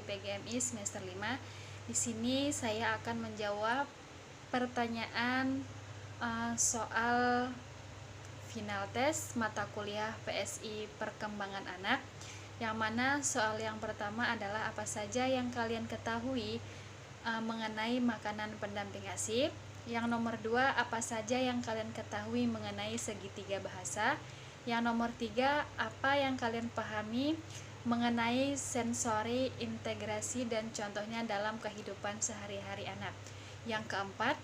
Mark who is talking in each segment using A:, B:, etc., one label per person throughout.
A: PGMI semester 5. Di sini saya akan menjawab pertanyaan soal final tes mata kuliah PSI Perkembangan Anak, yang mana soal yang pertama adalah apa saja yang kalian ketahui mengenai makanan pendamping ASI. Yang nomor 2, apa saja yang kalian ketahui mengenai segitiga bahasa. Yang nomor 3, apa yang kalian pahami mengenai sensori integrasi dan contohnya dalam kehidupan sehari-hari anak. Yang keempat,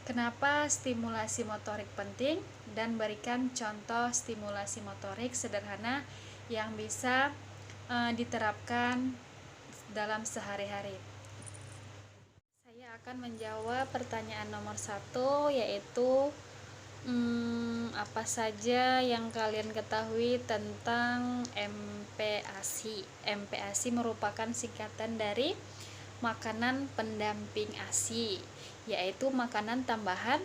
A: kenapa stimulasi motorik penting, dan berikan contoh stimulasi motorik sederhana yang bisa diterapkan dalam sehari-hari. Saya akan menjawab pertanyaan nomor 1, yaitu apa saja yang kalian ketahui tentang MPASI. MPASI merupakan singkatan dari makanan pendamping ASI, yaitu makanan tambahan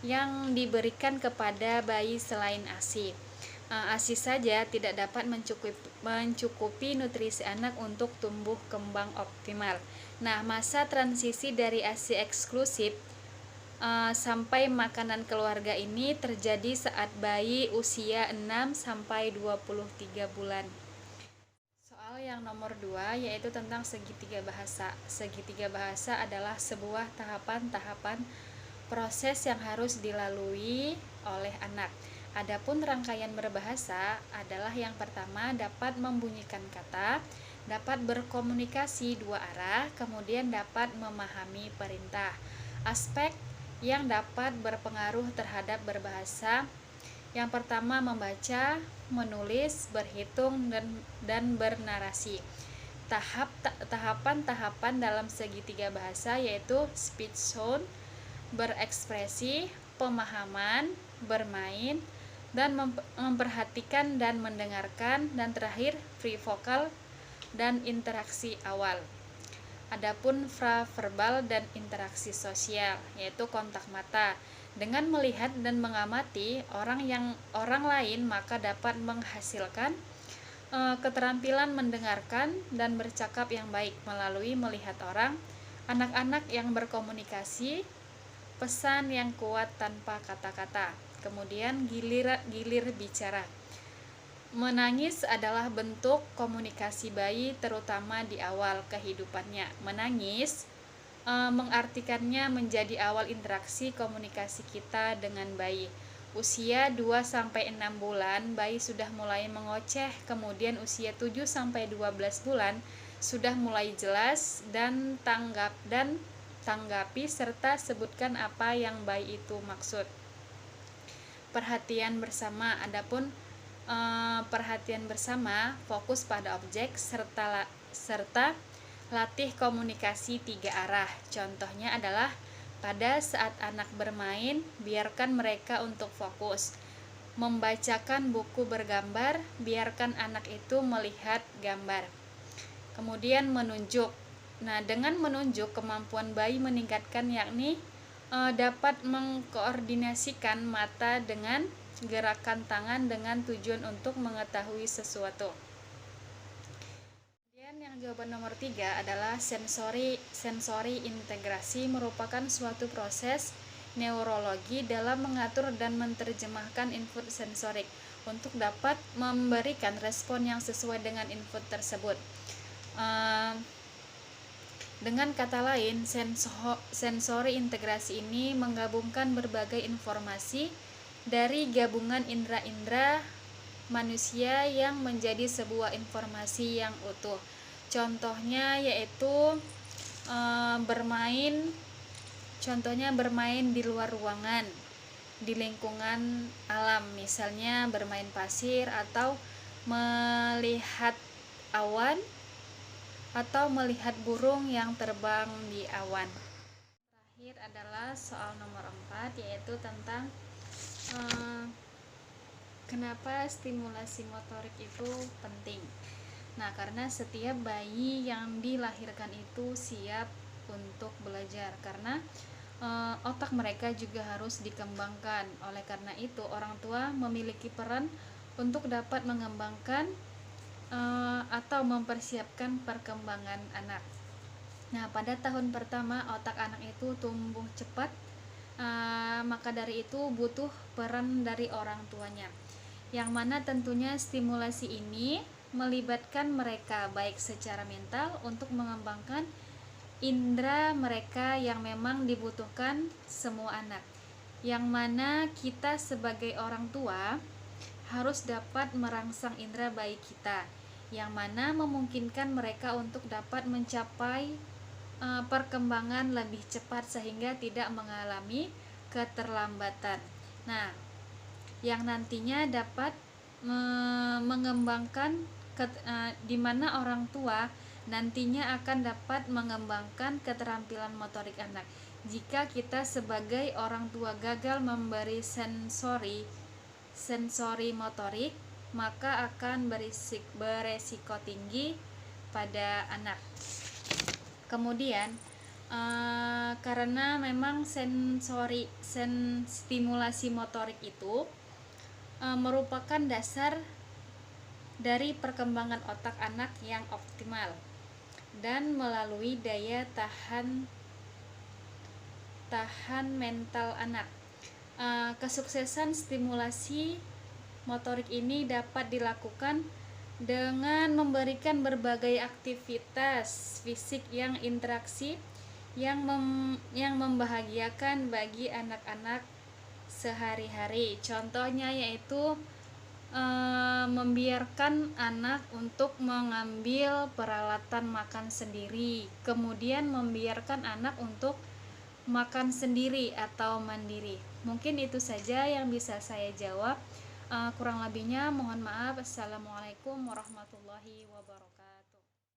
A: yang diberikan kepada bayi selain ASI. ASI saja tidak dapat mencukupi nutrisi anak untuk tumbuh kembang optimal. Nah, masa transisi dari ASI eksklusif sampai makanan keluarga ini terjadi saat bayi usia 6-23 bulan. Soal yang nomor 2 yaitu tentang segitiga bahasa. Segitiga bahasa adalah sebuah tahapan-tahapan proses yang harus dilalui oleh anak. Adapun rangkaian berbahasa adalah yang pertama dapat membunyikan kata, dapat berkomunikasi dua arah, kemudian dapat memahami perintah. Aspek yang dapat berpengaruh terhadap berbahasa, yang pertama membaca, menulis, berhitung, dan bernarasi. Tahapan-tahapan dalam segitiga bahasa yaitu speech sound, berekspresi, pemahaman, bermain, dan memperhatikan dan mendengarkan, dan terakhir free vokal dan interaksi awal. Adapun praverbal dan interaksi sosial yaitu kontak mata. Dengan melihat dan mengamati orang lain, maka dapat menghasilkan keterampilan mendengarkan dan bercakap yang baik melalui melihat orang. Anak-anak yang berkomunikasi, pesan yang kuat tanpa kata-kata. Kemudian gilir bicara. Menangis adalah bentuk komunikasi bayi terutama di awal kehidupannya. Menangis mengartikannya menjadi awal interaksi komunikasi kita dengan bayi. Usia 2-6 bulan bayi sudah mulai mengoceh, kemudian usia 7-12 bulan sudah mulai jelas dan tanggapi serta sebutkan apa yang bayi itu maksud. Perhatian bersama. Adapun perhatian bersama fokus pada objek serta latih komunikasi 3 arah. Contohnya adalah pada saat anak bermain, biarkan mereka untuk fokus. Membacakan buku bergambar, biarkan anak itu melihat gambar. Kemudian menunjuk. Nah, dengan menunjuk kemampuan bayi meningkatkan, yakni dapat mengkoordinasikan mata dengan gerakan tangan dengan tujuan untuk mengetahui sesuatu. Kemudian yang jawaban nomor 3 adalah sensori integrasi merupakan suatu proses neurologi dalam mengatur dan menerjemahkan input sensorik untuk dapat memberikan respon yang sesuai dengan input tersebut. Dengan kata lain, sensori integrasi ini menggabungkan berbagai informasi dari gabungan indera-indera manusia yang menjadi sebuah informasi yang utuh. Contohnya yaitu bermain di luar ruangan, di lingkungan alam, misalnya bermain pasir atau melihat awan atau melihat burung yang terbang di awan. Terakhir adalah soal nomor 4 yaitu tentang kenapa stimulasi motorik itu penting. Nah, karena setiap bayi yang dilahirkan itu siap untuk belajar, karena otak mereka juga harus dikembangkan. Oleh karena itu, orang tua memiliki peran untuk dapat mengembangkan atau mempersiapkan perkembangan anak. Nah, pada tahun pertama otak anak itu tumbuh cepat, maka dari itu butuh peran dari orang tuanya, yang mana tentunya stimulasi ini melibatkan mereka baik secara mental untuk mengembangkan indera mereka yang memang dibutuhkan semua anak, yang mana kita sebagai orang tua harus dapat merangsang indera baik kita, yang mana memungkinkan mereka untuk dapat mencapai perkembangan lebih cepat sehingga tidak mengalami keterlambatan. Nah, yang nantinya dapat mengembangkan di mana orang tua nantinya akan dapat mengembangkan keterampilan motorik anak. Jika kita sebagai orang tua gagal memberi sensori motorik, maka akan beresiko tinggi pada anak. Kemudian karena memang stimulasi motorik itu merupakan dasar dari perkembangan otak anak yang optimal dan melalui daya tahan mental anak. Kesuksesan stimulasi motorik ini dapat dilakukan dengan memberikan berbagai aktivitas fisik yang interaksi yang membahagiakan bagi anak-anak sehari-hari. Contohnya yaitu membiarkan anak untuk mengambil peralatan makan sendiri, kemudian membiarkan anak untuk makan sendiri atau mandiri. Mungkin itu saja yang bisa saya jawab. Kurang lebihnya mohon maaf. Assalamualaikum warahmatullahi wabarakatuh.